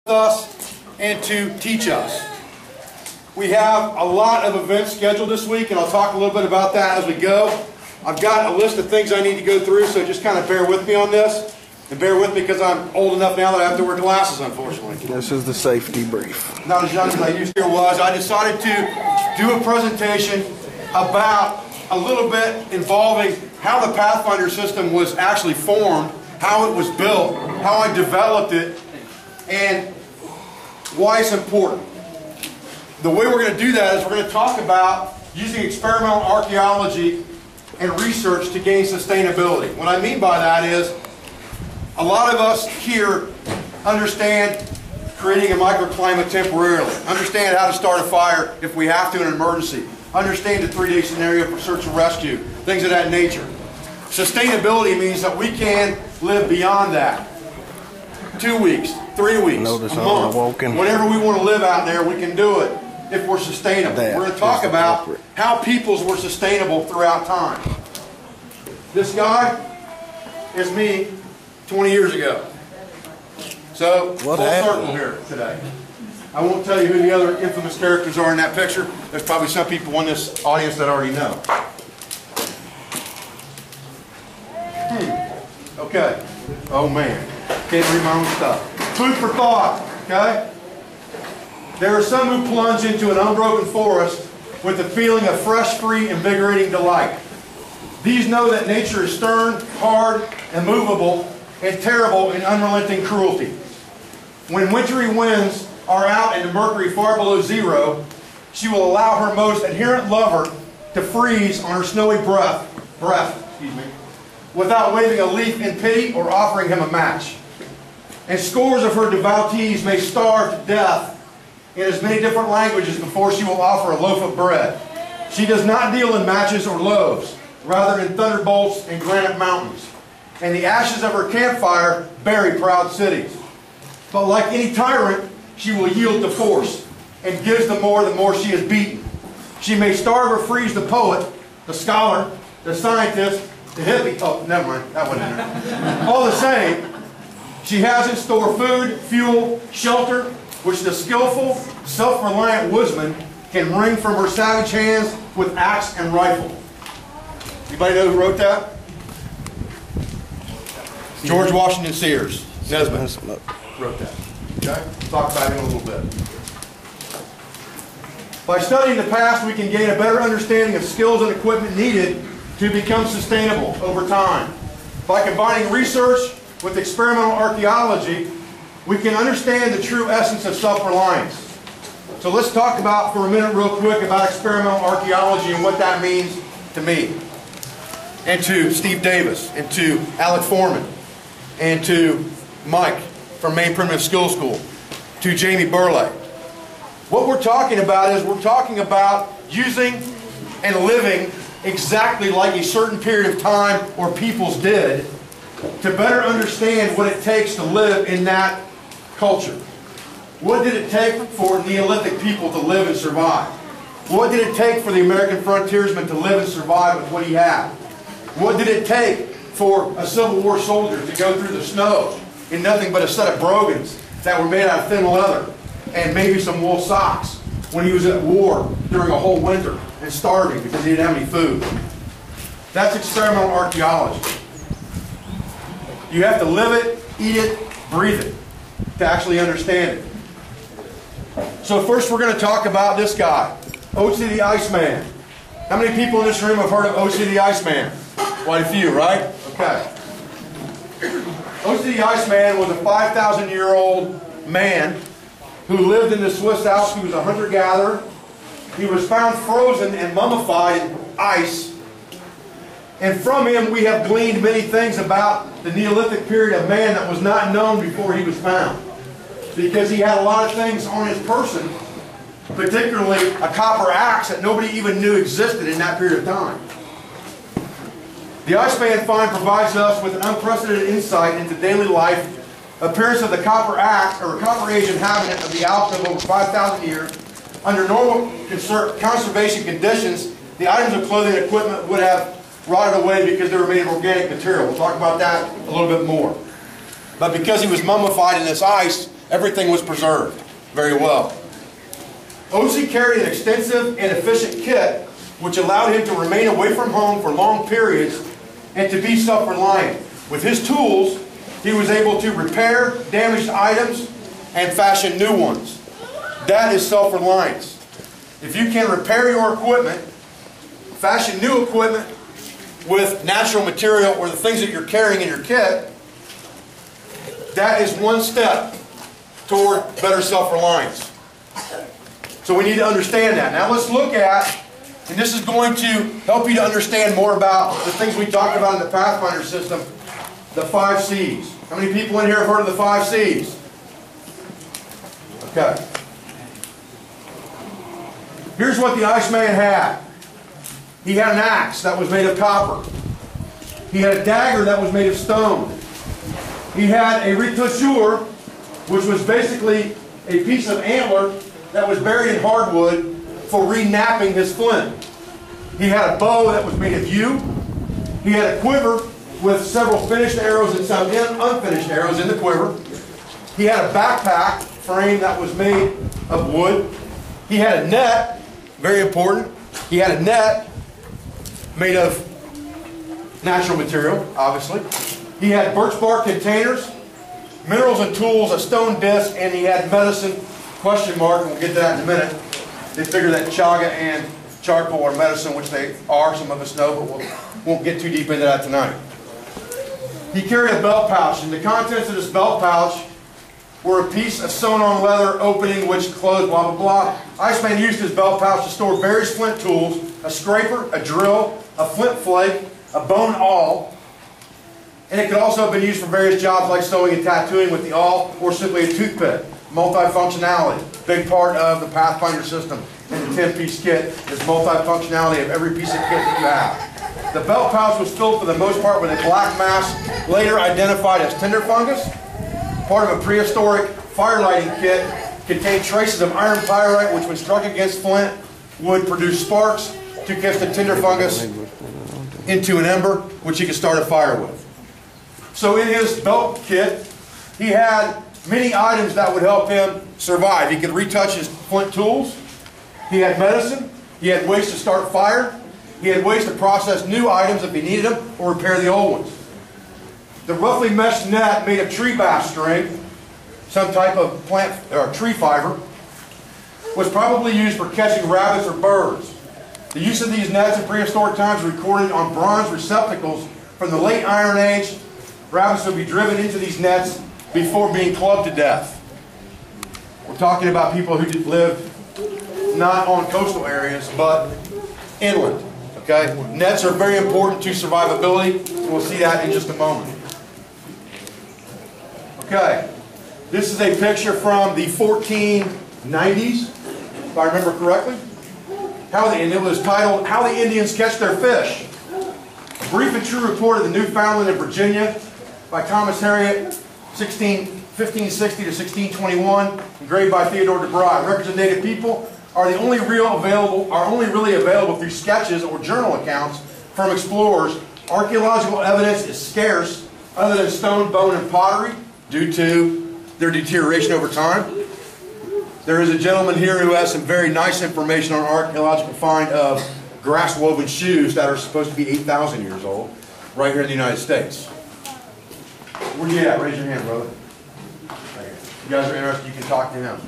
us and to teach us. We have a lot of events scheduled this week, and I'll talk a little bit about that as we go. I've got a list of things I need to go through, so just kind of bear with me on this. And bear with me because I'm old enough now that I have to wear glasses, unfortunately. This is the safety brief. Not as young as I used to was. I decided to do a presentation about a little bit involving how the Pathfinder system was actually formed, how it was built, how I developed it, and why it's important. The way we're going to do that is we're going to talk about using experimental archaeology and research to gain sustainability. What I mean by that is a lot of us here understand creating a microclimate temporarily, understand how to start a fire if we have to in an emergency, understand the 3-day scenario for search and rescue, things of that nature. Sustainability means that we can live beyond that. 2 weeks, 3 weeks, a month, whatever we want to live out there, we can do it if we're sustainable. We're going to talk about how peoples were sustainable throughout time. This guy is me 20 years ago. So, full circle here today. I won't tell you who the other infamous characters are in that picture. There's probably some people in this audience that already know. Okay. Oh man. Can't read my own stuff. Food for thought. Okay? There are some who plunge into an unbroken forest with a feeling of fresh, free, invigorating delight. These know that nature is stern, hard, immovable, and terrible in unrelenting cruelty. When wintry winds are out and the mercury far below zero, she will allow her most adherent lover to freeze on her snowy breath, without waving a leaf in pity or offering him a match. And scores of her devotees may starve to death in as many different languages before she will offer a loaf of bread. She does not deal in matches or loaves, rather in thunderbolts and granite mountains. And the ashes of her campfire bury proud cities. But like any tyrant, she will yield to force, and gives the more she is beaten. She may starve or freeze the poet, the scholar, the scientist, the hippie. Oh, never mind, that wasn't in there. All the same, she has in store food, fuel, shelter, which the skillful, self-reliant woodsman can wring from her savage hands with axe and rifle. Anybody know who wrote that? George Washington Sears, Nesbitt, wrote that. Okay? We'll talk about him a little bit. By studying the past, we can gain a better understanding of skills and equipment needed to become sustainable over time. By combining research with experimental archaeology, we can understand the true essence of self-reliance. So let's talk about, for a minute real quick, about experimental archaeology and what that means to me, and to Steve Davis, and to Alec Foreman, and to Mike from Maine Primitive Skill School, to Jamie Burley. What we're talking about is we're talking about using and living exactly like a certain period of time or peoples did to better understand what it takes to live in that culture. What did it take for Neolithic people to live and survive? What did it take for the American frontiersman to live and survive with what he had? What did it take for a Civil War soldier to go through the snow in nothing but a set of brogans that were made out of thin leather and maybe some wool socks when he was at war during a whole winter and starving because he didn't have any food? That's experimental archaeology. You have to live it, eat it, breathe it to actually understand it. So first we're going to talk about this guy, O.C. the Iceman. How many people in this room have heard of O.C. the Iceman? Quite a few, right? Okay. O.C. the Iceman was a 5,000-year-old man who lived in the Swiss Alps. He was a hunter-gatherer. He was found frozen and mummified in ice. And from him we have gleaned many things about the Neolithic period of man that was not known before he was found. Because he had a lot of things on his person, particularly a copper axe that nobody even knew existed in that period of time. The Iceman find provides us with an unprecedented insight into daily life, appearance of the copper axe, or copper age inhabitant of the Alps of over 5,000 years. Under normal conservation conditions, the items of clothing and equipment would have rotted away because they were made of organic material. We'll talk about that a little bit more. But because he was mummified in this ice, Everything was preserved very well. O.C. carried an extensive and efficient kit which allowed him to remain away from home for long periods and to be self-reliant. With his tools, he was able to repair damaged items and fashion new ones. That is self-reliance. If you can repair your equipment, fashion new equipment with natural material or the things that you're carrying in your kit, that is one step toward better self-reliance. So we need to understand that. Now let's look at, and this is going to help you to understand more about the things we talked about in the Pathfinder system, the 5 C's. How many people in here have heard of the 5 C's? Okay. Here's what the Iceman had. He had an axe that was made of copper. He had a dagger that was made of stone. He had a retoucheur, which was basically a piece of antler that was buried in hardwood for re-knapping his flint. He had a bow that was made of yew. He had a quiver with several finished arrows and some unfinished arrows in the quiver. He had a backpack frame that was made of wood. He had a net, very important. He had a net made of natural material, obviously. He had birch bark containers, minerals and tools, a stone disc, and he had medicine, question mark, and we'll get to that in a minute. They figure that chaga and charcoal are medicine, which they are, some of us know, but we won't get too deep into that tonight. He carried a belt pouch, and the contents of this belt pouch were a piece of sewn-on leather opening which closed, blah, blah, blah. Iceman used his belt pouch to store various flint tools, a scraper, a drill, a flint flake, a bone awl, and it could also have been used for various jobs like sewing and tattooing with the awl or simply a toothpick. Multifunctionality, big part of the Pathfinder system and the 10-piece kit is multifunctionality of every piece of kit that you have. The belt pouch was filled for the most part with a black mass, later identified as tinder fungus. Part of a prehistoric fire lighting kit contained traces of iron pyrite which when struck against flint would produce sparks to catch the tinder fungus into an ember which he could start a fire with. So in his belt kit, he had many items that would help him survive. He could retouch his flint tools. He had medicine. He had ways to start fire. He had ways to process new items if he needed them or repair the old ones. The roughly meshed net made of tree bass string, some type of plant or tree fiber, was probably used for catching rabbits or birds. The use of these nets in prehistoric times is recorded on bronze receptacles from the late Iron Age. Rabbits would be driven into these nets before being clubbed to death. We're talking about people who lived not on coastal areas, but inland. Okay? Nets are very important to survivability. We'll see that in just a moment. Okay. This is a picture from the 1490s, if I remember correctly. And it was titled, How the Indians Catch Their Fish. A brief and true report of the Newfoundland and Virginia by Thomas Harriot, 1560 to 1621, engraved by Theodore de Bry. Representative people are only really available through sketches or journal accounts from explorers. Archaeological evidence is scarce, other than stone, bone, and pottery, due to their deterioration over time. There is a gentleman here who has some very nice information on an archaeological find of grass-woven shoes that are supposed to be 8,000 years old, right here in the United States. Where you at? Raise your hand, brother. You guys are interested, you can talk to him.